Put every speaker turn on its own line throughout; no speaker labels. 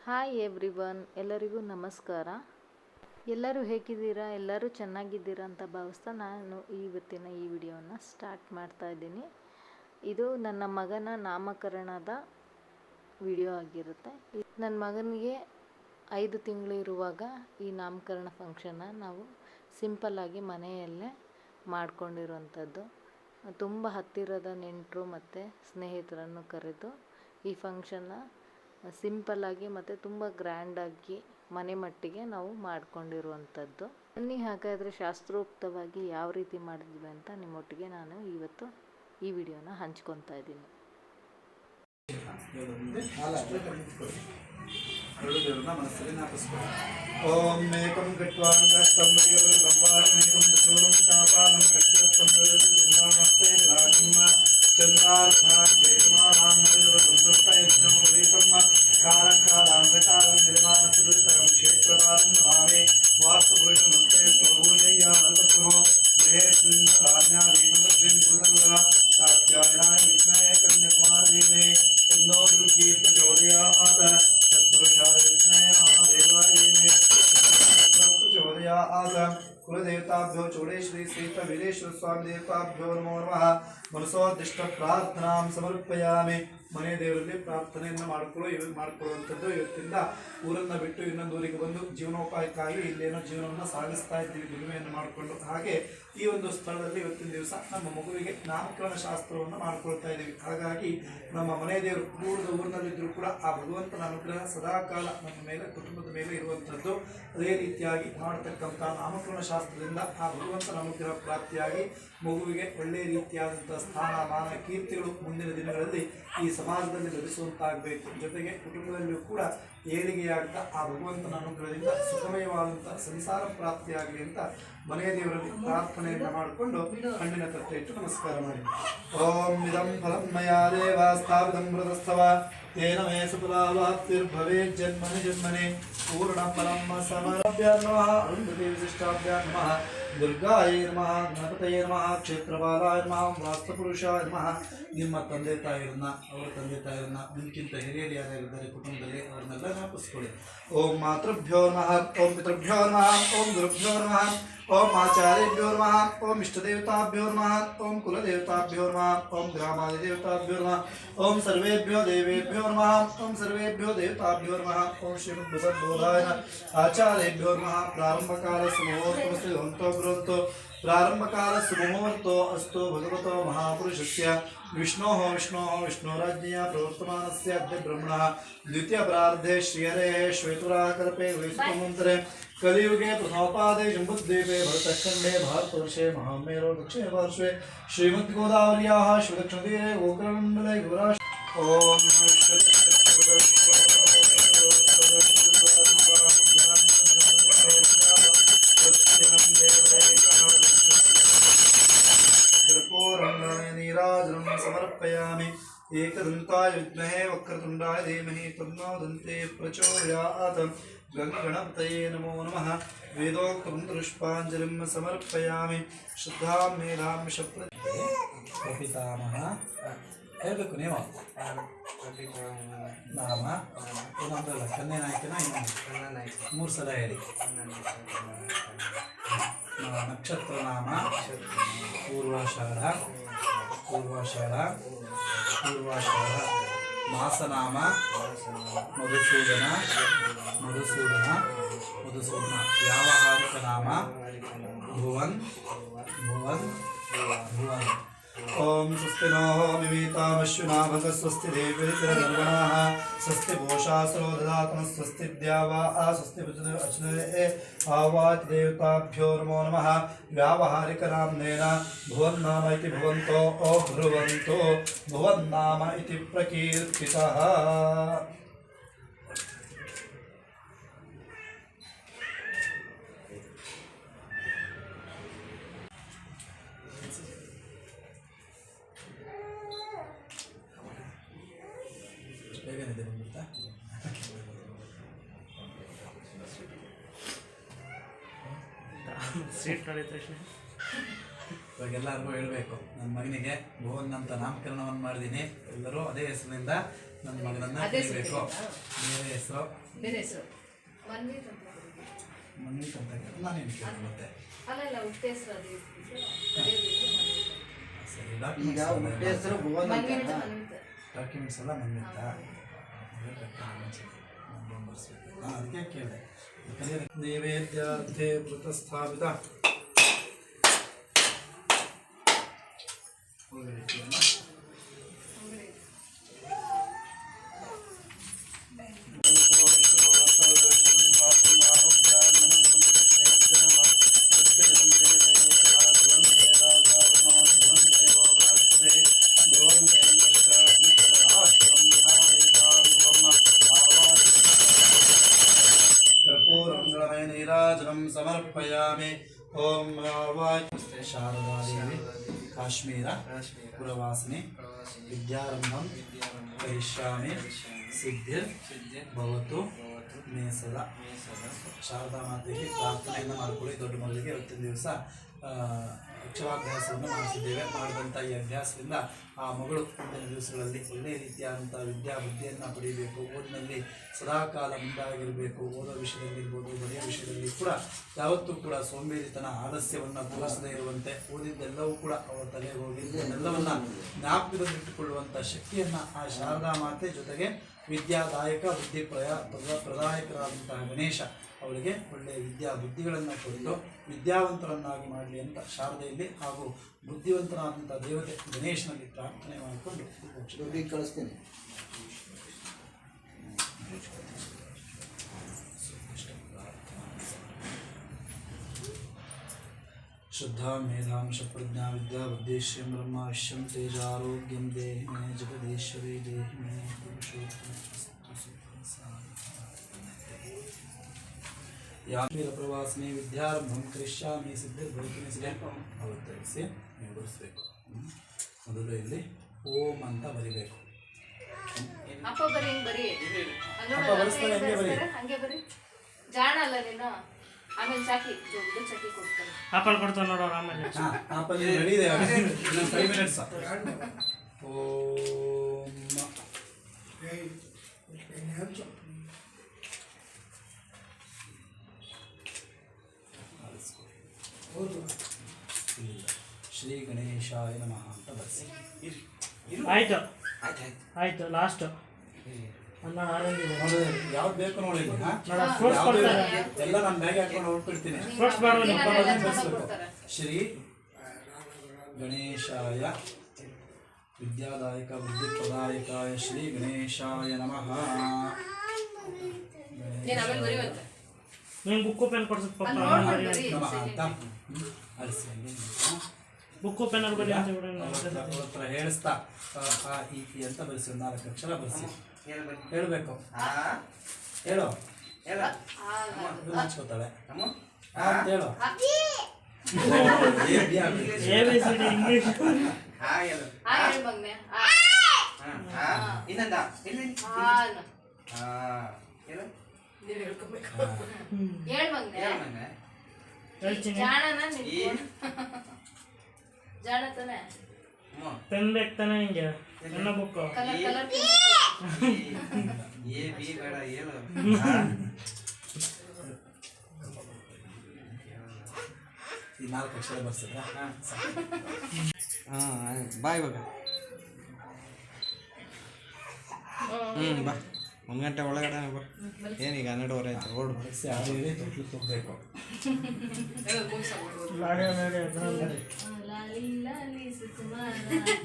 Hi everyone, ಎಲ್ಲರಿಗೂ ನಮಸ್ಕಾರ. ಎಲ್ಲರೂ ಹೇಗಿದ್ದೀರಾ? ಎಲ್ಲರೂ ಚೆನ್ನಾಗಿದ್ದೀರಾ ಅಂತ ಭಾವಿಸ್ತಾ ನಾನು ಇವತ್ತಿನ ಈ ವಿಡಿಯೋನ ಸ್ಟಾರ್ಟ್ ಮಾಡ್ತಾ ಇದ್ದೀನಿ. ಇದು ನನ್ನ ಮಗನ ನಾಮಕರಣದ ವಿಡಿಯೋ ಆಗಿರುತ್ತೆ. ನನ್ನ ಮಗನಿಗೆ 5 ತಿಂಗಳು ಇರುವಾಗ ಈ ನಾಮಕರಣ ಫಂಕ್ಷನ್ನ ನಾವು ಸಿಂಪಲ್ಲಾಗಿ ಮನೆಯಲ್ಲೇ ಮಾಡ್ಕೊಂಡಿರುವಂಥದ್ದು. ತುಂಬ ಹತ್ತಿರದ ನೆಂಟರು ಮತ್ತು ಸ್ನೇಹಿತರನ್ನು ಕರೆದು ಈ ಫಂಕ್ಷನ್ನ ಸಿಂಪಲ್ಲಾಗಿ ಮತ್ತು ತುಂಬ ಗ್ರ್ಯಾಂಡಾಗಿ ಮನೆ ಮಟ್ಟಿಗೆ ನಾವು ಮಾಡ್ಕೊಂಡಿರುವಂಥದ್ದು. ಬನ್ನಿ ಹಾಗಾದರೆ ಶಾಸ್ತ್ರೋಕ್ತವಾಗಿ ಯಾವ ರೀತಿ ಮಾಡಿದ್ವಿ ಅಂತ ನಿಮ್ಮೊಟ್ಟಿಗೆ ನಾನು ಇವತ್ತು ಈ ವಿಡಿಯೋನ ಹಂಚ್ಕೊತಾ ಇದ್ದೀನಿ.
ಮನಸ್ಸಲ್ಲಿ ಜ್ಞಾಪಿಸ್ಕೊಳ್ಳಿ. ಓಂ ಏಕಂ कुलदेवताभ्यो चौडेश्वरी सहित वीरेश्वर स्वामी देवताभ्यो नमो नमः. मनसोदिष्ट प्रार्थना समर्पयामि. ಮನೆ ದೇವರಲ್ಲಿ ಪ್ರಾರ್ಥನೆಯನ್ನು ಮಾಡಿಕೊಳ್ಳುವಂಥದ್ದು. ಇವತ್ತಿಂದ ಊರನ್ನು ಬಿಟ್ಟು ಇನ್ನೊಂದು ಊರಿಗೆ ಬಂದು ಜೀವನೋಪಾಯಕ್ಕಾಗಿ ಇಲ್ಲೇನೋ ಜೀವನವನ್ನು ಸಾಗಿಸ್ತಾ ಇದ್ದೀವಿ, ದುಡಿಮೆಯನ್ನು ಮಾಡಿಕೊಂಡು. ಹಾಗೆ ಈ ಒಂದು ಸ್ಥಳದಲ್ಲಿ ಇವತ್ತಿನ ದಿವಸ ನಮ್ಮ ಮಗುವಿಗೆ ನಾಮಕರಣ ಶಾಸ್ತ್ರವನ್ನು ಮಾಡ್ಕೊಳ್ತಾ ಇದ್ದೀವಿ. ಹಾಗಾಗಿ ನಮ್ಮ ಮನೆ ದೇವರು ದೂರದ ಊರಿನಲ್ಲಿದ್ದರೂ ಕೂಡ ಆ ಭಗವಂತನ ಅನುಗ್ರಹ ಸದಾಕಾಲ ನಮ್ಮ ಮೇಲೆ, ಕುಟುಂಬದ ಮೇಲೆ ಇರುವಂಥದ್ದು. ಅದೇ ರೀತಿಯಾಗಿ ಮಾಡತಕ್ಕಂಥ ನಾಮಕರಣ ಶಾಸ್ತ್ರದಿಂದ ಆ ಭಗವಂತನ ಅನುಗ್ರಹ ಪ್ರಾಪ್ತಿಯಾಗಿ ಮಗುವಿಗೆ ಒಳ್ಳೆಯ ರೀತಿಯಾದಂಥ ಸ್ಥಾನ, ಮಾನ, ಕೀರ್ತಿಗಳು ಮುಂದಿನ ದಿನಗಳಲ್ಲಿ ಈ ಸಮಾಜದಲ್ಲಿ ಲಭಿಸುವಂತಾಗಬೇಕು. ಜೊತೆಗೆ ಕುಟುಂಬದಲ್ಲಿಯೂ ಕೂಡ ಏಳಿಗೆಯಾಗ್ತಾ ಆ ಭಗವಂತನ ಅನುಗ್ರಹದಿಂದ ಸುಖಮಯವಾದಂಥ ಸಂಸಾರ ಪ್ರಾಪ್ತಿಯಾಗಲಿ ಅಂತ ಮನೆಯ ದೇವರಲ್ಲಿ ಪ್ರಾರ್ಥನೆಯನ್ನು ಮಾಡಿಕೊಂಡು ಹಣ್ಣಿನ ತಟ್ಟೆ ಇಟ್ಟು ನಮಸ್ಕಾರ ಮಾಡಿ. ಓಂ ಇದಂ ಫಲಂ ಮಯಾ ದೇವ ಸ್ಥಾಪಿತಂ ಮೃತಸ್ಥವ ತೇನ ಮೇ ಸುಫಲಾವಾಪ್ತಿರ್ಭವೇ ಜನ್ಮನಿ ಜನ್ಮನೆ ಪೂರ್ಣಂ ಫಲಂ ಸಮರ್ಪ್ಯ ನಮಃ. ಅರುಂಧತಿ ವಿಶಿಷ್ಟಾಭ್ಯ ನಮಃ. ದುರ್ಗಾಯ ನಮಃ. ಗಣಪತಯೇ ನಮಃ. ಕ್ಷೇತ್ರಪಾಲಾಯ ನಮಃ. ವಾಸ್ತುಪುರುಷಾಯ ನಮಃ. ನಿಮ್ಮ ತಂದೆ ತಾಯಿರನ್ನ, ಅವರ ತಂದೆ ತಾಯಿರನ್ನ, ನಿಮ್ಗಿಂತ ಹಿರಿಯರು ಯಾರ್ಯಾರಿದ್ದಾರೆ ಕುಟುಂಬದಲ್ಲಿ ಅವ್ರನ್ನೆಲ್ಲ ಜ್ಞಾಪಿಸ್ಕೊಳ್ಳಿ. ಓಂ ಮಾತೃಭ್ಯೋ ನಮಃ. ಓಂ ಪಿತೃಭ್ಯೋ ನಮಃ. ಓಂ ಗುರುಭ್ಯೋ ನಮಃ. ಓಂ ಆಚಾರ್ಯಭ್ಯೋ ನಮಃ. ಓಂ ಇಷ್ಟದೇವತಾಭ್ಯೋ ನಮಃ. ಓಂ ಕುಲದೇವತಾಭ್ಯೋ ನಮಃ. ಓಂ ಗ್ರಾಮಾದಿದೇವತಾಭ್ಯೋ ನಮಃ. ಓಂ ಸರ್ವೇಭ್ಯೋ ದೇವೇಭ್ಯೋ ನಮಃ. ಓಂ ಸರ್ವೇಭ್ಯೋ ದೇವತಾಭ್ಯೋ ನಮಃ. ಓಂ ಶ್ರೀಮದ್ಭಗವದ್ಬೋಧಾಯ ಆಚಾರ್ಯಭ್ಯೋ ನಮಃ. ಪ್ರಾರಂಭಕಾಲ ಸುಮುಹೂರ್ತಮಸ್ತು ಹಂತೋ ಬೃಹಂತೋ. ಪ್ರಾರಂಭಕಾಲ ಸುಮುಹೂರ್ತೋ ಅಸ್ತು ಭಗವತೋ ಮಹಾಪುರುಷಸ್ಯ ವಿಷ್ಣೋಃ ವಿಷ್ಣೋರಾಜ್ಞೆಯ ಪ್ರವರ್ತಮಾನಸ್ಯ ಅದ್ಯ ಬ್ರಹ್ಮಣಃ ದ್ವಿತೀಯ ಪ್ರಾರ್ಧೆ ಶ್ರೀಹರೇಃ ಶ್ವೇತುರಾಕಲ್ಪೆ ವೈಷ್ಣವಮಂತ್ರೆ ಕಲಿಯುಗೆ ಪ್ರಥಮೋಪಾದೆ ಜಂಬುದ್ವೀಪೆ ಭರತಖಂಡೇ ಭಾರತवर्षे महामेरो दक्षिणे पार्श्वे श्रीमद्गोदावर्याः शिवदक्षिणतीरे गोकर्णमण्डले गुराश. ओम नीराजनं समर्पयामि. एकदन्ताय विद्महे वक्रतुण्डाय धीमहि तन्नो दन्ते प्रचोदयात्. गणपतये नमो नमः. वेदोक्तमन्त्रपुष्पाञ्जलिं समर्पयामि. श्रद्धां मेधां शप्रपितामह ಹೇಳಬೇಕು ನೀವು ನಾಮ ಏನಂದ್ರಲ್ಲ ಕನ್ಯೆ ನಾಯಕನ ಇನ್ನೊಂದು 3 ಸಲ ಹೇಳಿ. ನಕ್ಷತ್ರ ನಾಮ ಪೂರ್ವಾಷಾಢ ಮಾಸನಾಮ ಮಧುಸೂದನ. ವ್ಯಾವಹಾರಿಕ ನಾಮ ಭುವನ್. ಓಂ ಸ್ವಸ್ತಿ ನೋ ಮಿಮೀತಾಮಶ್ವಿನಾ ಭಗ ಸ್ವಸ್ತಿ ದೇವೈತಿರಗಣಾಃ ಸ್ವಸ್ತಿ ಭೂಷಾಸರೋ ದದಾತನ ಸ್ವಸ್ತಿ ದ್ಯಾವಾ ಸ್ವಸ್ತಿ ಅಚ್ಯುತೇ ಆವಾತ್ ದೇವತಾಭ್ಯೋ ನಮೋ ನಮಃ. ವ್ಯಾವಹಾರಿಕ ನಾಮ್ನೇನ ಭುವನ್ನಾಮ ಇತಿ ಭುವಂತೋ ಬ್ರುವಂತೋ ಭುವನ್ನಾಮ ಇತಿ ಪ್ರಕೀರ್ತಿತಃ. ಬೇಗನೆ ಬಂದುತ್ತಾ
ಸ್ವೀಟ್ ಮಾಡಿದ ತಕ್ಷಣ
ಇವಾಗ ಎಲ್ಲರಿಗೂ ಹೇಳಬೇಕು, ನನ್ನ ಮಗನಿಗೆ ಭುವನ್ ಅಂತ ನಾಮಕರಣವನ್ನು ಮಾಡಿದ್ದೀನಿ. ಎಲ್ಲರೂ ಅದೇ ಹೆಸರಿನಿಂದ ನನ್ನ ಮಗನನ್ನು ಕರೀಬೇಕು. ಬೇರೆ ಹೆಸರು ಮನ್ವಿತ್ ಅಂತ ನಾನೇನು ಕೇಳಿ ಮತ್ತೆ ಸರಿ. ಡಾಕ್ಯುಮೆಂಟ್ಸ್ ಎಲ್ಲ ಮನ್ವಿತ್ತ ಅದಕ್ಕೆ ಕೇಳಿದೆ. ನೈವೇದ್ಯಾರ್ಥೆ ವೃತಸ್ಥಾಪಿತ ನೀರಾಜನಂ ಸಮರ್ಪಯಾಮಿ. ಓಂ ಶಾರದಾ ದೇವಿ ಕಾಶ್ಮೀರ ಪುರವಾಸಿನಿ ವಿದ್ಯಾರಂಭಂ ಕರಿಷ್ಯಾಮಿ ಸಿದ್ಧಿರ್ ಭವತು ಮೇಸದ. ಶಾರದಾ ಮಾತೆಗೆ ಪ್ರಾರ್ಥನೆಯನ್ನು ಮಾಡಿಕೊಳ್ಳಿ. ದೊಡ್ಡ ಮಗಳಿಗೆ ಇವತ್ತಿನ ದಿವಸ ಅಕ್ಷರಾಭ್ಯಾಸವನ್ನು ಮಾಡಿಸಿದ್ದೇವೆ. ಮಾಡಿದಂಥ ಈ ಅಭ್ಯಾಸದಿಂದ ಆ ಮಗಳು ಮುಂದಿನ ದಿವಸಗಳಲ್ಲಿ ಒಳ್ಳೆಯ ರೀತಿಯಾದಂಥ ಬುದ್ಧಿಯನ್ನು ಪಡೆಯಬೇಕು. ಓದಿನಲ್ಲಿ ಸದಾಕಾಲ ಮುಂದಾಗಿರಬೇಕು. ಓದೋ ವಿಷಯದಲ್ಲಿರ್ಬೋದು, ಬರೆಯೋ ವಿಷಯದಲ್ಲಿ ಕೂಡ ಯಾವತ್ತೂ ಕೂಡ ಸೋಂಬೇರಿತನ ಆಲಸ್ಯವನ್ನು ತೋರಿಸದೇ ಇರುವಂತೆ, ಓದಿದ್ದೆಲ್ಲವೂ ಕೂಡ ಅವರ ತಲೆಗೆ ಹೋಗಿ ಎಲ್ಲವನ್ನು ಜ್ಞಾಪಕದಲ್ಲಿಟ್ಟುಕೊಳ್ಳುವಂಥ ಶಕ್ತಿಯನ್ನು ಆ ಶಾರದಾ ಮಾತೆ, ಜೊತೆಗೆ ವಿದ್ಯಾದಾಯಕ ಪ್ರದಾಯಕರಾದಂತಹ ಗಣೇಶ ಅವಳಿಗೆ ಒಳ್ಳೆಯ ಬುದ್ಧಿಗಳನ್ನು ಕೊಟ್ಟು ವಿದ್ಯಾವಂತರನ್ನಾಗಿ ಮಾಡಲಿ ಅಂತ ಶಾರದೆಯಲ್ಲಿ ಹಾಗೂ ಬುದ್ಧಿವಂತನಾದಂಥ ದೇವತೆ ಗಣೇಶನಲ್ಲಿ ಪ್ರಾರ್ಥನೆ ಮಾಡಿಕೊಂಡು ಕಳಿಸ್ತೇನೆ. ಶ್ರದ್ಧಾ ಮೇಧಾಂಶ ಪ್ರಜ್ಞಾ ವಿದ್ಯಾ ಬುದ್ಧೇಶ್ವಂ ಬ್ರಹ್ಮ ವಿಶ್ವಂ ತೇಜಾರೋಗ್ಯಂ ದೇಹಿ ಮೇ ಜಗದೀಶ್ವರಿ ದೇಹಿ ಮೇ ಯಾಮೀರ ಪ್ರವಾಸನೆ ವಿದ್ಯಾರಂಭಂ ಕರಿಷ್ಯಾಮಿ ಸಿದ್ಧಿರ್ಭವತಿ ಅವತರಿಸಿ ನೀವು ಬರೆಸಬೇಕು. ಮೊದಲು ಇಲ್ಲಿ ಓಂ ಅಂತ ಬರಿಬೇಕು.
ಆಪಲ್ ಕೊಡ್ತಾನೆ ನೋಡೋ ಆಮೇಲೆ.
ಆಪಲ್ ರೆಡಿ ಇದೆ, 5 minutes. ಶ್ರೀ ಗಣೇಶಾಯ ನಮಃ ಅಂತ ಬರೆಸಿ.
ಆಯ್ತು ಆಯ್ತು ಲಾಸ್ಟ್
ಯಾವ್ದು ಬೇಕು ನೋಡಿ. ಎಲ್ಲ ನಾನು ಬ್ಯಾಗ್ ಹಾಕೊಂಡು ಹೊರಟಿರ್ತೀನಿ. ಶ್ರೀ ಗಣೇಶಾಯ ವಿದ್ಯಾದಾಯಕ ಬುದ್ಧಿಪ್ರದಾಯಕಾಯ ಶ್ರೀ ಗಣೇಶಾಯ ನಮಃ.
ಬುಕ್ಕು ಪೆನ್ ಕೊಡ್ಸಪ್ಪ. ಬುಕ್ಕು ಪೆನ್
ಹತ್ರ ಹೇಳಿಸ್ತಾ ಈ ಅಂತ ಬರೆಸಿ. 4 ಅಕ್ಷರ ಬರೆಸಿ ಹೇಳಬೇಕು. ಹೇಳು ಹಚ್ಕೋತಾಳೆ ಅಂತ ಹೇಳು.
ಇಂಗ್ಲಿಷ್ ಪೆನ್ ಬೇಕು ತಾನೆ ಹಿಂಗೆ ನನ್ನ ಬುಕ್.
ಈ 4 ಅಕ್ಷರ ಬರ್ಸಿದ್ರ
ಬಾಯ್ ಇವಾಗ. ಬಾ 1 ಗಂಟೆ ಒಳಗಡೆ ಬಾ. ಏನೀಗ 12:30 ಆಯ್ತು. ಓಡು
ಹೇಳಿ ತೊಟ್ಲು ತುಂಬಬೇಕು.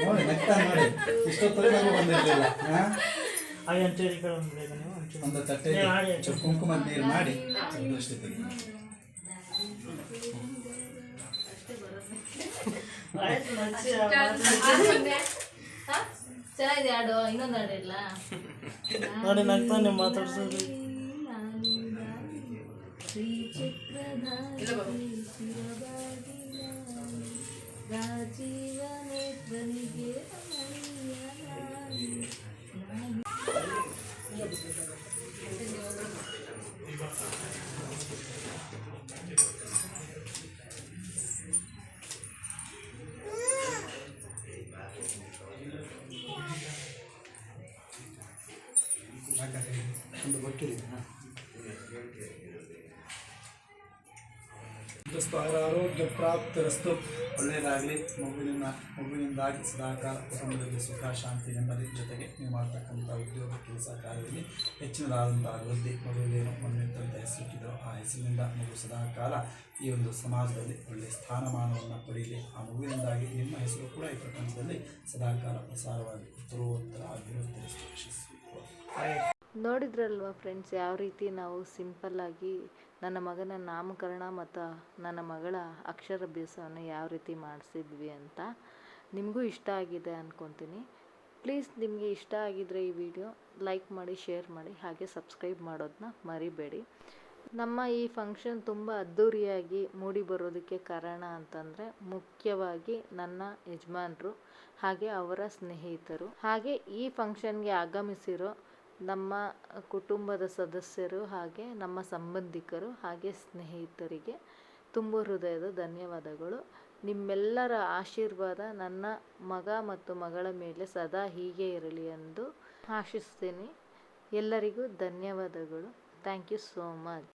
ನೋಡಿ ನೆಕ್ತಾ ನೋಡಿ ಇಷ್ಟೊತ್ತರೆ ನಮಗೆ ಬಂದಿರಲಿಲ್ಲ. ಒಂದು ತಟ್ಟೆ ಕುಂಕುಮ ನೀರು ಮಾಡಿ ದೃಷ್ಟಿ ತೆಗಿ.
ಚೆನ್ನಾಗಿದೆ ಹಾಡು. ಇನ್ನೊಂದು ಹಾಡು ಇಲ್ಲ
ನೋಡಿ ನಗ್ತಾನೆ ಮಾತಾಡ್ಸೋದು.
ಆರೋಗ್ಯ ಪ್ರಾಪ್ತಿರಸ್ತು. ಒಳ್ಳೆಯದಾಗಲಿ. ಮಗುವಿನಿಂದಾಗಿ ಸದಾಕಾಲ ಕುಟುಂಬದಲ್ಲಿ ಸುಖ, ಶಾಂತಿ, ನೆಮ್ಮದಿ, ಜೊತೆಗೆ ನೀವು ಮಾಡ್ತಕ್ಕಂಥ ಉದ್ಯೋಗ, ಕೆಲಸ, ಕಾರ್ಯದಲ್ಲಿ ಹೆಚ್ಚಿನದಾದಂಥ ಅಭಿವೃದ್ಧಿ. ಮಗುವಿಗೇನು ಮನ್ವಿತ್ ಹೆಸರಿಟ್ಟಿದ್ರು, ಆ ಹೆಸರಿನಿಂದ ಮಗು ಸದಾಕಾಲ ಈ ಒಂದು ಸಮಾಜದಲ್ಲಿ ಒಳ್ಳೆಯ ಸ್ಥಾನಮಾನವನ್ನು ಪಡೆಯಲಿ. ಆ ಮಗುವಿನಿಂದಾಗಿ ನಿಮ್ಮ ಹೆಸರು ಕೂಡ ಈ ಪ್ರಪಂಚದಲ್ಲಿ ಸದಾಕಾಲ ಪ್ರಸಾರವಾಗಿ ಉತ್ತರೋತ್ತರ ಅಭಿವೃದ್ಧಿ ಯಶಸ್ವಿ.
ನೋಡಿದ್ರಲ್ವ ಫ್ರೆಂಡ್ಸ್, ಯಾವ ರೀತಿ ನಾವು ಸಿಂಪಲ್ಲಾಗಿ ನನ್ನ ಮಗನ ನಾಮಕರಣ ಮತ್ತು ನನ್ನ ಮಗಳ ಅಕ್ಷರಾಭ್ಯಾಸವನ್ನು ಯಾವ ರೀತಿ ಮಾಡಿಸಿದ್ವಿ ಅಂತ. ನಿಮಗೂ ಇಷ್ಟ ಆಗಿದೆ ಅಂದ್ಕೊತೀನಿ. ಪ್ಲೀಸ್ ನಿಮಗೆ ಇಷ್ಟ ಆಗಿದ್ದರೆ ಈ ವಿಡಿಯೋ ಲೈಕ್ ಮಾಡಿ, ಶೇರ್ ಮಾಡಿ, ಹಾಗೆ ಸಬ್ಸ್ಕ್ರೈಬ್ ಮಾಡೋದನ್ನ ಮರಿಬೇಡಿ. ನಮ್ಮ ಈ ಫಂಕ್ಷನ್ ತುಂಬ ಅದ್ಧೂರಿಯಾಗಿ ಮೂಡಿ ಬರೋದಕ್ಕೆ ಕಾರಣ ಅಂತಂದರೆ ಮುಖ್ಯವಾಗಿ ನನ್ನ ಯಜಮಾನರು ಹಾಗೆ ಅವರ ಸ್ನೇಹಿತರು, ಹಾಗೆ ಈ ಫಂಕ್ಷನ್ಗೆ ಆಗಮಿಸಿರೋ ನಮ್ಮ ಕುಟುಂಬದ ಸದಸ್ಯರು, ಹಾಗೆ ನಮ್ಮ ಸಂಬಂಧಿಕರು, ಹಾಗೆ ಸ್ನೇಹಿತರಿಗೆ ತುಂಬ ಹೃದಯದ ಧನ್ಯವಾದಗಳು. ನಿಮ್ಮೆಲ್ಲರ ಆಶೀರ್ವಾದ ನನ್ನ ಮಗ ಮತ್ತು ಮಗಳ ಮೇಲೆ ಸದಾ ಹೀಗೆ ಇರಲಿ ಎಂದು ಆಶಿಸ್ತೀನಿ. ಎಲ್ಲರಿಗೂ ಧನ್ಯವಾದಗಳು. Thank you so much.